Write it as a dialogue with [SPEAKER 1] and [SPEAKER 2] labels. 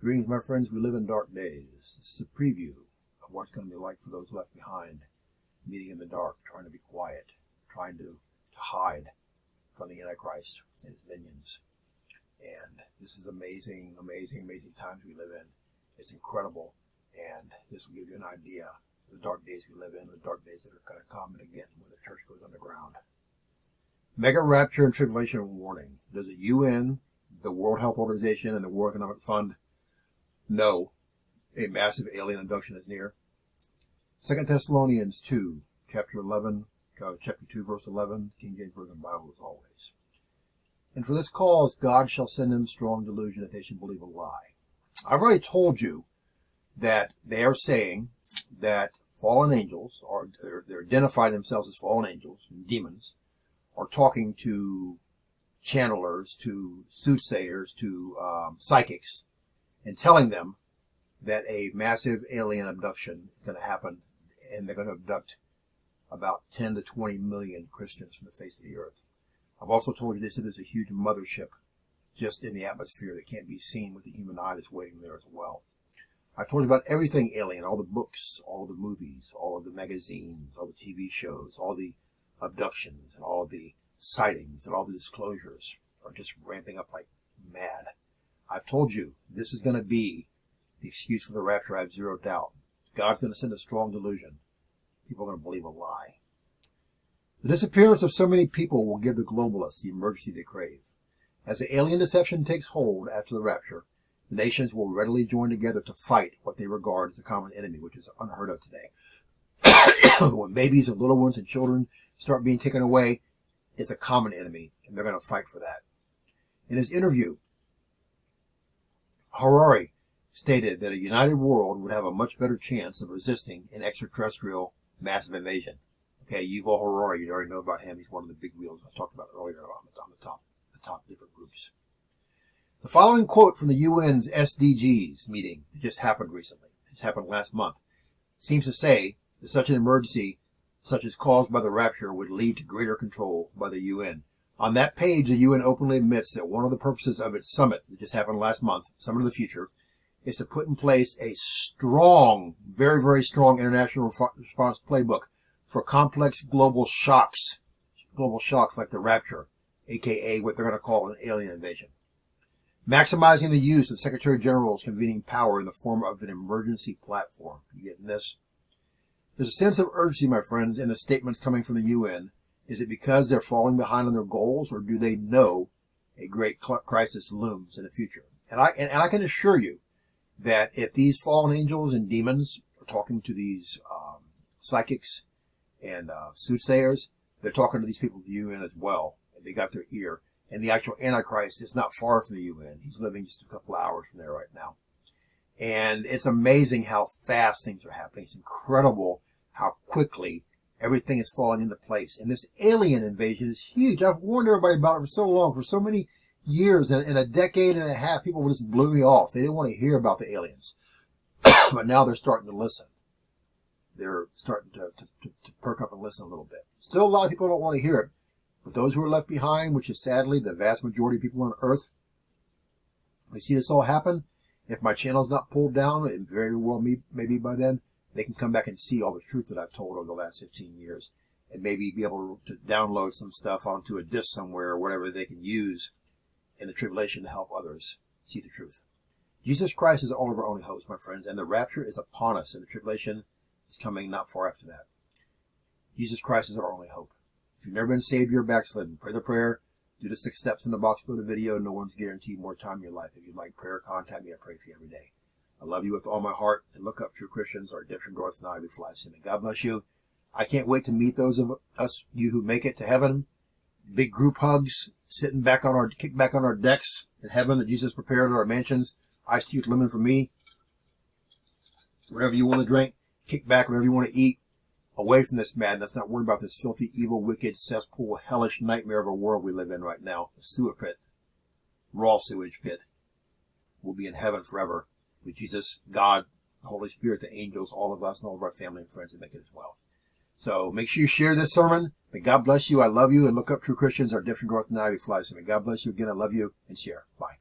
[SPEAKER 1] Greetings, my friends. We live in dark days. This is a preview of what it's going to be like for those left behind, meeting in the dark, trying to be quiet, trying to hide from the Antichrist and his minions. And this is amazing, amazing, amazing times we live in. It's incredible. And this will give you an idea of the dark days we live in, the dark days that are going to come and again when the church goes underground. Mega Rapture and Tribulation warning. Does the UN, the World Health Organization, and the World Economic Fund know a massive alien abduction is near? 2 Thessalonians 2, chapter 2, verse 11, King James Version Bible as always. And for this cause, God shall send them strong delusion that they should believe a lie. I've already told you that they are saying that fallen angels, or they're identifying themselves as fallen angels and demons, are talking to channelers, to soothsayers, to psychics, and telling them that a massive alien abduction is going to happen, and they're going to abduct about 10 to 20 million Christians from the face of the earth. I've also told you this, that there's a huge mothership just in the atmosphere that can't be seen with the human eye that's waiting there as well. I told you about everything alien, all the books, all of the movies, all of the magazines, all the TV shows, all the abductions, and all of the sightings, and all the disclosures are just ramping up like mad. I've told you this is going to be the excuse for the rapture. I have zero doubt. God's going to send a strong delusion. People are going to believe a lie. The disappearance of so many people will give the globalists the emergency they crave. As the alien deception takes hold after the rapture, the nations will readily join together to fight what they regard as a common enemy, which is unheard of today. When babies and little ones and children start being taken away, it's a common enemy, and they're going to fight for that. In his interview, Harari stated that a united world would have a much better chance of resisting an extraterrestrial massive invasion. Okay, Yuval Harari, you already know about him. He's one of the big wheels I talked about earlier on the top different groups. The following quote from the UN's SDGs meeting that just happened recently, it happened last month, seems to say that such an emergency such as caused by the rapture would lead to greater control by the UN. On that page, the UN openly admits that one of the purposes of its summit that just happened last month, Summit of the Future, is to put in place a strong, very, very strong international response playbook for complex global shocks like the rapture, aka what they're going to call an alien invasion. Maximizing the use of Secretary General's convening power in the form of an emergency platform. You getting this? There's a sense of urgency, my friends, in the statements coming from the UN. Is it because they're falling behind on their goals, or do they know a great crisis looms in the future? And I can assure you that if these fallen angels and demons are talking to these psychics and soothsayers, they're talking to these people at the UN as well. And they got their ear. And the actual Antichrist is not far from the UN. He's living just a couple of hours from there right now. And it's amazing how fast things are happening. It's incredible how quickly everything is falling into place. And this alien invasion is huge. I've warned everybody about it for so long, for so many years. In a decade and a half, people just blew me off. They didn't want to hear about the aliens. But now they're starting to listen. They're starting to perk up and listen a little bit. Still, a lot of people don't want to hear it. But those who are left behind, which is sadly the vast majority of people on Earth, we see this all happen. If my channel's not pulled down, it very well maybe by then, they can come back and see all the truth that I've told over the last 15 years. And maybe be able to download some stuff onto a disk somewhere or whatever they can use in the tribulation to help others see the truth. Jesus Christ is all of our only hope, my friends, and the rapture is upon us, and the tribulation is coming not far after that. Jesus Christ is our only hope. If you've never been saved, you're backslidden. Pray the prayer. Do the 6 steps in the box below the video. No one's guaranteed more time in your life. If you'd like prayer, contact me. I pray for you every day. I love you with all my heart, and look up True Christians. Our redemption draweth nigh, we fly soon. God bless you. I can't wait to meet those of you who make it to heaven. Big group hugs, kick back on our decks in heaven that Jesus prepared at our mansions. Iced tea with lemon for me. Whatever you want to drink, kick back, whatever you want to eat. Away from this madness, not worried about this filthy, evil, wicked, cesspool, hellish nightmare of a world we live in right now. A sewer pit. Raw sewage pit. We'll be in heaven forever with Jesus, God, the Holy Spirit, the angels, all of us, and all of our family and friends that make it as well. So make sure you share this sermon. May God bless you. I love you. And look up True Christians. Our redemption draweth nigh. We fly soon. May God bless you again. I love you. And share. Bye.